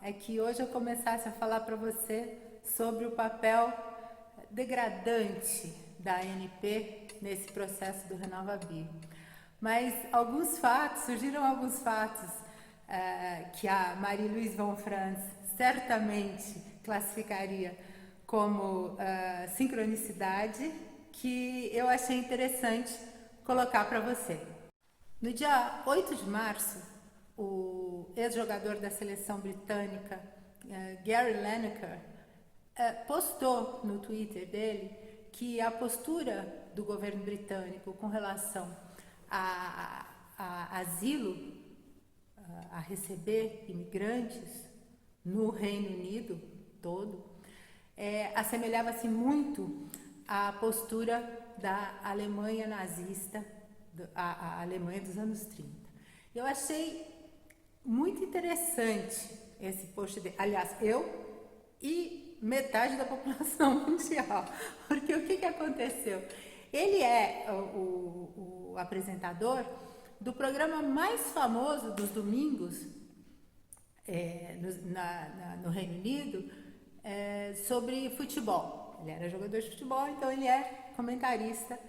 é que hoje eu começasse a falar para você sobre o papel degradante da ANP nesse processo do RenovaBio. Mas surgiram alguns fatos que a Marie-Louise von Franz certamente classificaria como sincronicidade, que eu achei interessante colocar para você. No dia 8 de março, o ex-jogador da seleção britânica, Gary Lineker, postou no Twitter dele que a postura do governo britânico com relação a asilo, a receber imigrantes no Reino Unido todo, assemelhava-se muito à postura da Alemanha nazista, a Alemanha dos anos 30. Eu achei muito interessante esse post dele. Aliás, eu e metade da população mundial. Porque o que aconteceu? Ele é o apresentador do programa mais famoso dos domingos no Reino Unido sobre futebol. Ele era jogador de futebol, então ele é comentarista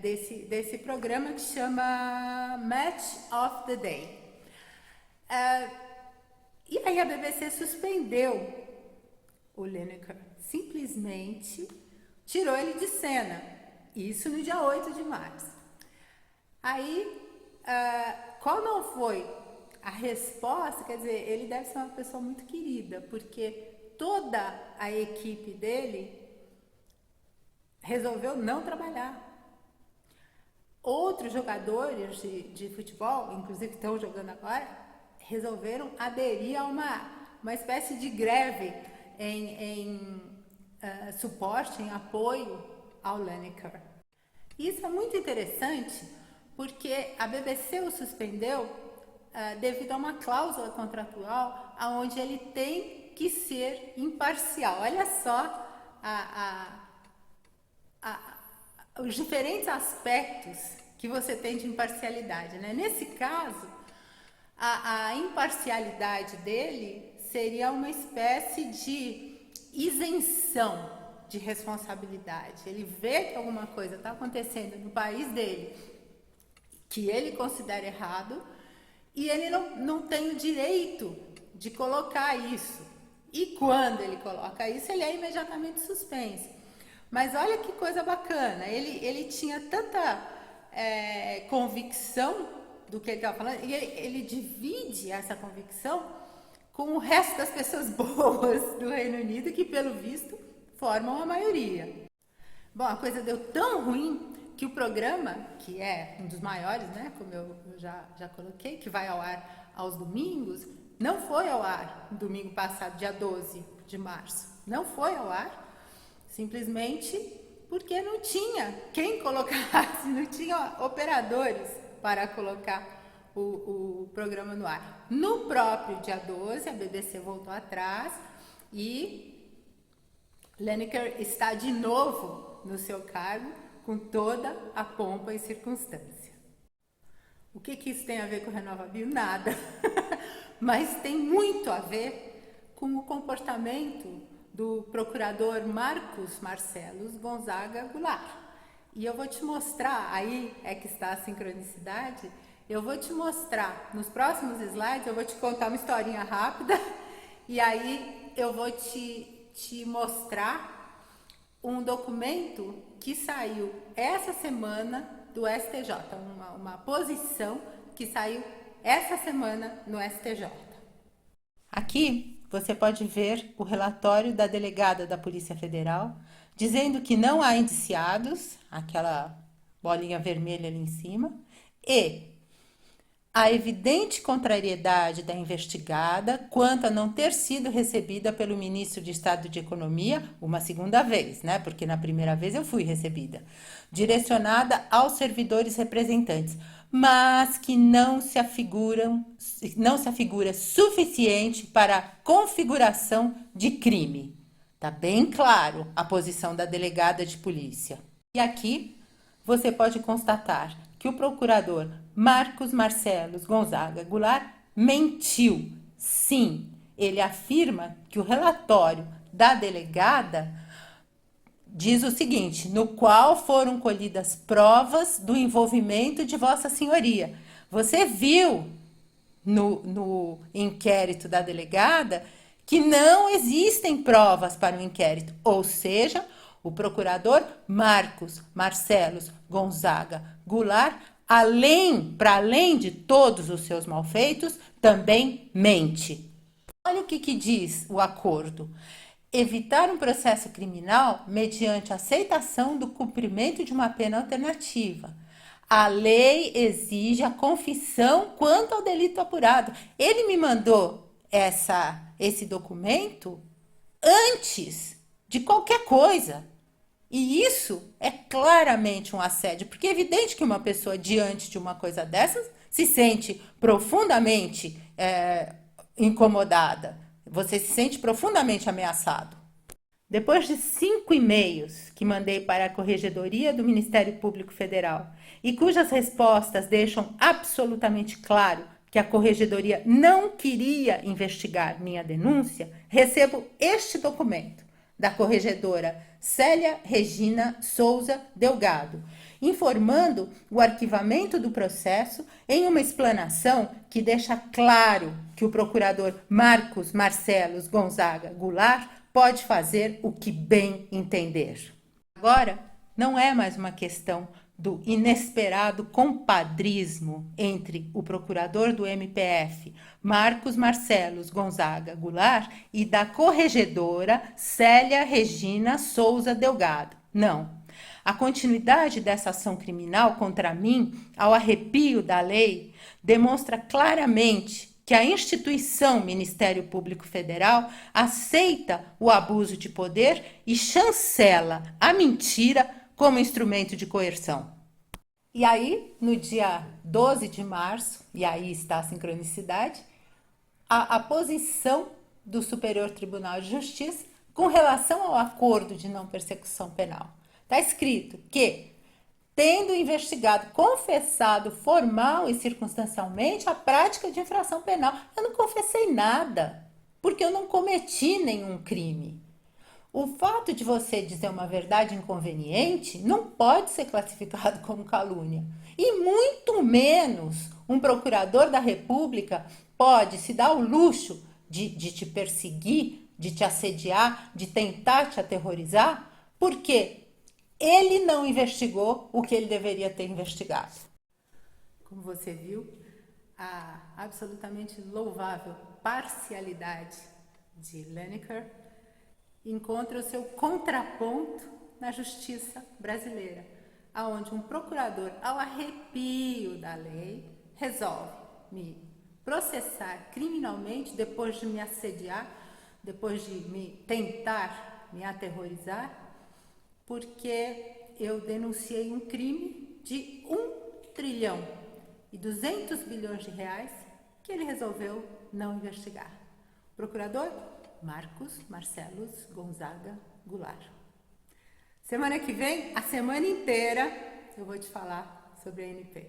desse programa que chama Match of the Day. E aí a BBC suspendeu o Lineker, simplesmente tirou ele de cena, isso no dia 8 de março. Aí, qual não foi a resposta? Quer dizer, ele deve ser uma pessoa muito querida, porque toda a equipe dele resolveu não trabalhar. Outros jogadores de futebol, inclusive que estão jogando agora, resolveram aderir a uma espécie de greve em suporte, em apoio ao Lineker. Isso é muito interessante porque a BBC o suspendeu devido a uma cláusula contratual onde ele tem que ser imparcial. Olha só os diferentes aspectos que você tem de imparcialidade, né? Nesse caso, a imparcialidade dele seria uma espécie de isenção de responsabilidade. Ele vê que alguma coisa está acontecendo no país dele que ele considera errado e ele não tem o direito de colocar isso. E quando ele coloca isso, ele é imediatamente suspenso. Mas olha que coisa bacana, ele tinha tanta convicção do que ele estava falando, e ele divide essa convicção com o resto das pessoas boas do Reino Unido, que pelo visto formam a maioria. Bom, a coisa deu tão ruim que o programa, que é um dos maiores, né, como eu já coloquei, que vai ao ar aos domingos, não foi ao ar no domingo passado, dia 12 de março. Não foi ao ar, simplesmente porque não tinha quem colocasse, não tinha operadores para colocar o programa no ar. No próprio dia 12, a BBC voltou atrás e Lineker está de novo no seu cargo com toda a pompa e circunstância. O que isso tem a ver com o RenovaBio? Nada. Mas tem muito a ver com o comportamento do procurador Marcos Marcellus Gonzaga Goulart. E eu vou te mostrar, aí é que está a sincronicidade, eu vou te mostrar, nos próximos slides, eu vou te contar uma historinha rápida, e aí eu vou te mostrar um documento que saiu essa semana do STJ, uma posição que saiu essa semana no STJ. Aqui você pode ver o relatório da delegada da Polícia Federal, dizendo que não há indiciados, aquela bolinha vermelha ali em cima, e a evidente contrariedade da investigada quanto a não ter sido recebida pelo ministro de Estado de Economia uma segunda vez, né? Porque na primeira vez eu fui recebida, direcionada aos servidores representantes, mas que não se afigura suficiente para a configuração de crime. Tá bem claro a posição da delegada de polícia. E aqui você pode constatar que o procurador Marcos Marcellus Gonzaga Goulart mentiu. Sim, ele afirma que o relatório da delegada diz o seguinte: no qual foram colhidas provas do envolvimento de Vossa Senhoria. Você viu no inquérito da delegada que não existem provas para o inquérito, ou seja, o procurador Marcos Marcelos Gonzaga Goulart, para além de todos os seus malfeitos, também mente. Olha o que diz o acordo. Evitar um processo criminal mediante aceitação do cumprimento de uma pena alternativa. A lei exige a confissão quanto ao delito apurado. Ele me mandou esse documento antes de qualquer coisa. E isso é claramente um assédio, porque é evidente que uma pessoa diante de uma coisa dessas se sente profundamente incomodada. Você se sente profundamente ameaçado. Depois de 5 e-mails que mandei para a Corregedoria do Ministério Público Federal e cujas respostas deixam absolutamente claro que a Corregedoria não queria investigar minha denúncia, recebo este documento da Corregedora Célia Regina Souza Delgado, informando o arquivamento do processo em uma explanação que deixa claro que o procurador Marcos Marcelos Gonzaga Goulart pode fazer o que bem entender. Agora, não é mais uma questão do inesperado compadrismo entre o procurador do MPF, Marcos Marcelos Gonzaga Goulart, e da corregedora Célia Regina Souza Delgado. Não. A continuidade dessa ação criminal contra mim, ao arrepio da lei, demonstra claramente que a instituição Ministério Público Federal aceita o abuso de poder e chancela a mentira como instrumento de coerção. E aí, no dia 12 de março, e aí está a sincronicidade, a posição do Superior Tribunal de Justiça com relação ao acordo de não persecução penal. Está escrito que, tendo investigado, confessado formal e circunstancialmente a prática de infração penal, eu não confessei nada, porque eu não cometi nenhum crime. O fato de você dizer uma verdade inconveniente não pode ser classificado como calúnia. E muito menos um procurador da República pode se dar o luxo de te perseguir, de te assediar, de tentar te aterrorizar, porque ele não investigou o que ele deveria ter investigado. Como você viu, a absolutamente louvável parcialidade de Lineker encontra o seu contraponto na justiça brasileira, aonde um procurador, ao arrepio da lei, resolve me processar criminalmente depois de me assediar, depois de me tentar me aterrorizar, porque eu denunciei um crime de 1,2 trilhão de reais que ele resolveu não investigar. O procurador Marcos Marcelos Gonzaga Goulart. Semana que vem, a semana inteira, eu vou te falar sobre a ANP.